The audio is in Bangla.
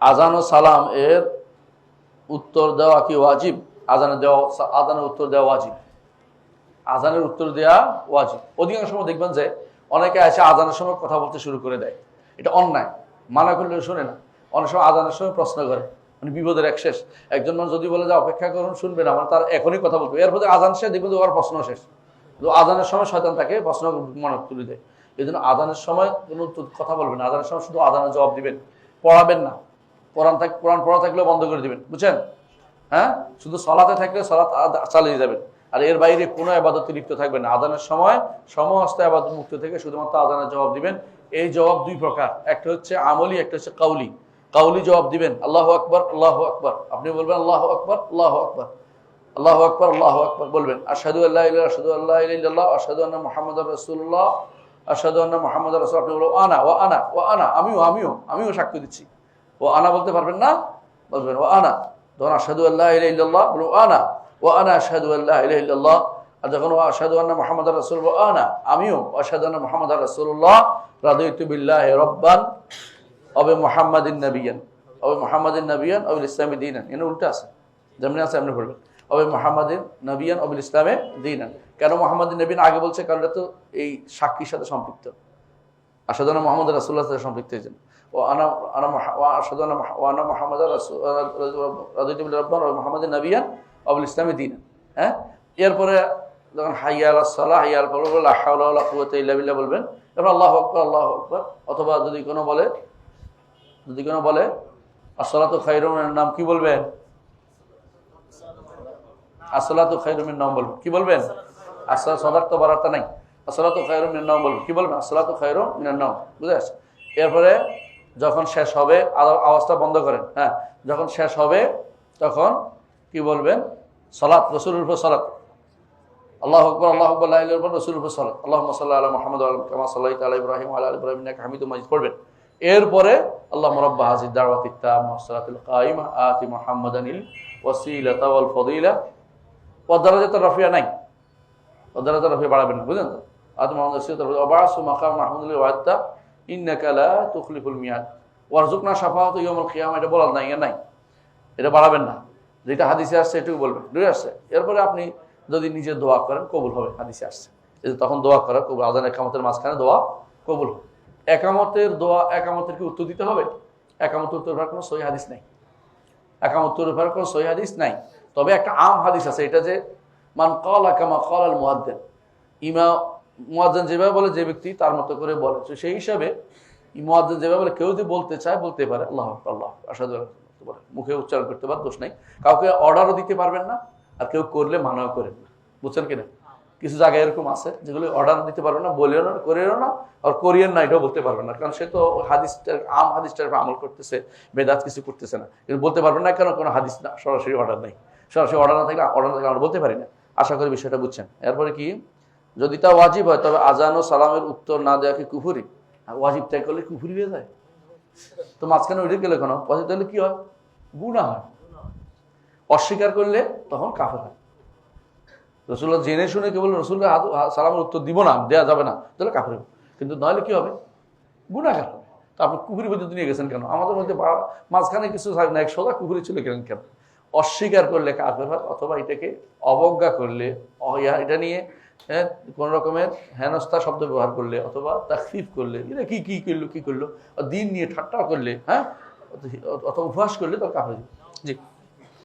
আজান ও সালাম এর উত্তর দেওয়া কি ওয়াজিব? আজানের উত্তর দেওয়া ওয়াজিব। আজানের উত্তর দেওয়া ওয়াজিব। অধিকাংশ সময় দেখবেন যে অনেকে এসে আজানের সময় কথা বলতে শুরু করে দেয়। এটা অন্যায়, মানা করলে শুনে না। অনেক সময় আজানের সময় প্রশ্ন করে, মানে বিপদের এক শেষ। একজন মানুষ যদি বলে যে অপেক্ষা করুন, শুনবেন আমার, তার এখনই কথা বলবে, এরপর আজান শেষ, দেখবেন ওর প্রশ্ন শেষ। আজানের সময় শয়তান তাকে প্রশ্ন মনে তুলে দেয়। এই জন্য আজানের সময় কোনো কথা বলবেন না। আজানের সময় শুধু আজানের জবাব দিবেন, পড়াবেন না। কোরআন পড়া থাকলেও বন্ধ করে দিবেন, বুঝছেন? হ্যাঁ, শুধু সলাতে থাকলে সলাত চালিয়ে যাবেন, আর এর বাইরে কোনো আবাদতে লিপ্ত থাকবেন না। আজানের সময় সমস্ত আবাদত মুক্ত থেকে শুধুমাত্র আজানের জবাব দিবেন। এই জবাব দুই প্রকার, একটা হচ্ছে আমলি, একটা হচ্ছে কাউলি। কাউলি জবাব দিবেন আল্লাহু আকবার, আল্লাহু আকবার। আপনি বলবেন আল্লাহু আকবার, আল্লাহু আকবার, আল্লাহু আকবার, আল্লাহু আকবার বলবেন। আশহাদু আল্লা ইলাহা আশহাদু আল্লা ইলাহা ইল্লাল্লাহ আশহাদু আন্না মুহাম্মাদুর রাসূলুল্লাহ আশহাদু আন্না মুহাম্মাদুর রাসূল। আপনি বলবেন আনা ওয়া আনা ওয়া আনা, আমিও সাক্ষ্য দিচ্ছি। ও আনা বলতে পারবেন না, বলবেন ও আনা। যখন আশহাদু আল্লা ইলাহা ইল্লাল্লাহ বলুন আনা ওয়া আনা আশহাদু আল্লা ইলাহা ইল্লাল্লাহ। আর যখন আশহাদু আন্না মুহাম্মাদুর রাসূলুল্লাহ আনা, আমিও আশহাদু আন্না মুহাম্মাদুর রাসূলুল্লাহ রাদিতু বিল্লাহি রাব্বান ওয়া বিমুহাম্মাদিন নাবিয়্যান ওয়া বিমুহাম্মাদিন নাবিয়্যান ওয়া বিল ইসলামি দীনান। এর উল্টা আছে, যেমন আছে এমনি পড়বেন ওয়া বিমুহাম্মাদিন নাবিয়্যান ওয়া বিল ইসলামি দীনান। কেন মুহাম্মাদিন নবীন আগে বলছে? কারণ এটা তো এই সাক্ষীর সাথে সম্পৃক্ত। আশহাদু আন্না মুহাম্মাদুর রাসূলুল্লাহর সাথে সম্পৃক্ত। হয়েছেন ও আনা আনা ওয়া আশহাদু আন্না ওয়া আনা মুহাম্মাদুর রাসূল রাদিতু বিল্লাহি রাব্বান ওয়া বিমুহাম্মাদিন নাবিয়্যান ওয়া বিল ইসলামি দীনান। হ্যাঁ, এরপরে যখন হাইয়া আলাস সালাহ, হাইয়া আল ফালাহ, লা হাওলা ওয়ালা কুওয়াতা ইল্লা বিল্লাহ বলবেন। এরপর আল্লাহু আকবার, আল্লাহু আকবার। অথবা যদি কোনো বলে আসসালাতু খায়রুম মিনান নাওম, কি বলবেন? আসসালাতু খায়রুম মিনান নাওম বলবেন। কি বলবেন? আসসালাতু সদাক তো বারাতা নাই, আসসালাতু খায়রুম মিনান নাওম বলবেন। কি বলবেন? আসসালাতু খায়রুম মিনান নাওম। বুঝে আসছে? এরপরে যখন শেষ হবে, আওয়াজটা বন্ধ করেন। হ্যাঁ, যখন শেষ হবে তখন কি বলবেন? সালাত, রাসূলের উপর সালাত। আল্লাহু আকবার, আল্লাহু আকবার, লা ইলাহা ইল্লাল্লাহ, রাসূলের উপর সালাত। আল্লাহুম্মা সাল্লি আলা মুহাম্মাদ ওয়া আলা কামা সাল্লাইতা আলা ইব্রাহিম ওয়া আলা আলি ইব্রাহিম ইন্নাকা হামিদুম মাজিদ পড়বেন। এরপরে আল্লাহুম্মা রাব্বা হাযিহি দাওয়াতিত তাম্মা ওয়াস সালাতিল কায়িমা আতি মুহাম্মাদানিল ওয়াসিলাতা ওয়াল ফাদিলা ওয়া দারাজাতুর রাফিয়া নাই, ওয়া দারাজাতুর রাফিয়া বাড়াবেন না, বুঝলেন তো? আতি মুহাম্মাদানিল ওয়াসিলাতা ওয়া বা'সু মাকাম মাহমুদুল ওয়া'তা ইন্নাকা লা তুখলিফুল মিয়াদ ওয়ারযুকনা শাফাআতু ইয়াউমুল কিয়ামা। এটা বলার নাই, নাই, এটা বাড়াবেন না। যেটা হাদিসে আসছে এটুকু বলবেন, বুঝে আসছে? এরপরে আপনি যদি নিজে দোয়া করেন কবুল হবে, হাদিসে আসছে। এই যে তখন দোয়া করা কবুল, আযান একামতের মাঝখানে দোয়া কবুল হবে। একামতের দোয়া, একামতের কি উত্তর দিতে হবে? একামতের উত্তর দেওয়ার কোনো সহিহ হাদিস নাই। একামতের উপর কোনো সহিহ হাদিস নাই। তবে একটা আম হাদিস আছে, এটা যে মান ক্বালা কামা ক্বালাল মুয়াদ্দিন, মুয়াজ্জিন যেভাবে বলে, যে ব্যক্তি তার মতো করে বলে, তো সেই হিসাবে মুয়াজ্জিন যেভাবে বলে, কেউ যদি বলতে চায় বলতে পারে আল্লাহু আকবার, আল্লাহু আকবার, আশহাদু আল্লা ইলাহা ইল্লাল্লাহ, মুখে উচ্চারণ করতে পারে, দোষ নাই। কাউকে অর্ডারও দিতে পারবেন না, আর কেউ করলে মানাও করেন না, বুঝছেন কিনা? কিছু জায়গায় এরকম আছে যেগুলো অর্ডার দিতে পারবেন না, বলিও না, করিও না, আর কোরিয়ান না, এটাও বলতে পারবেন না, কারণ সে তো হাদিসটার আম হাদিসটার আমল করতেছে, বেদাত কিছু করতেছে না। কিন্তু বলতে পারবেন না কেন? কোনো হাদিস না, সরাসরি অর্ডার নেই। সরাসরি অর্ডার না থাকলে আমরা বলতে পারি না। আশা করি বিষয়টা বুঝছেন। এরপরে কি, যদি তা ওয়াজিব হয় তবে আজান ও সালামের উত্তর না দেওয়া কি কুফরি? ওয়াজিব ত্যাগ করলে কুফরি হয়ে যায়? তো মাঝখানে উঠে গেলে কেন? ওয়াজিব তাহলে কি হয়? গুনাহ হয়। অস্বীকার করলে তখন কাফের হয়। রাসূলুল্লাহ জেনে শুনে কেবল রাসূলুল্লাহ সালামের উত্তর দিব না, দেওয়া যাবে না, তাহলে কাফের হবে। কিন্তু নইলে কি হবে? গুনাহগার হবে। তো আপনি কুফরি পর্যন্ত নিয়ে গেছেন কেন? আমাদের মধ্যে মাঝখানে কিছু থাকবে না, এক সোজা কুফরি ছিল কেন? অস্বীকার করলে কাফের হয়, অথবা এটাকে অবজ্ঞা করলে, এটা নিয়ে কোন রকমের হেনস্থা শব্দ ব্যবহার করলে, অথবা তাকফিফ করলে, এটা কি করলো, দিন নিয়ে ঠাট্টা করলে, হ্যাঁ, অথবা উপহাস করলে, তার কাফের। জি।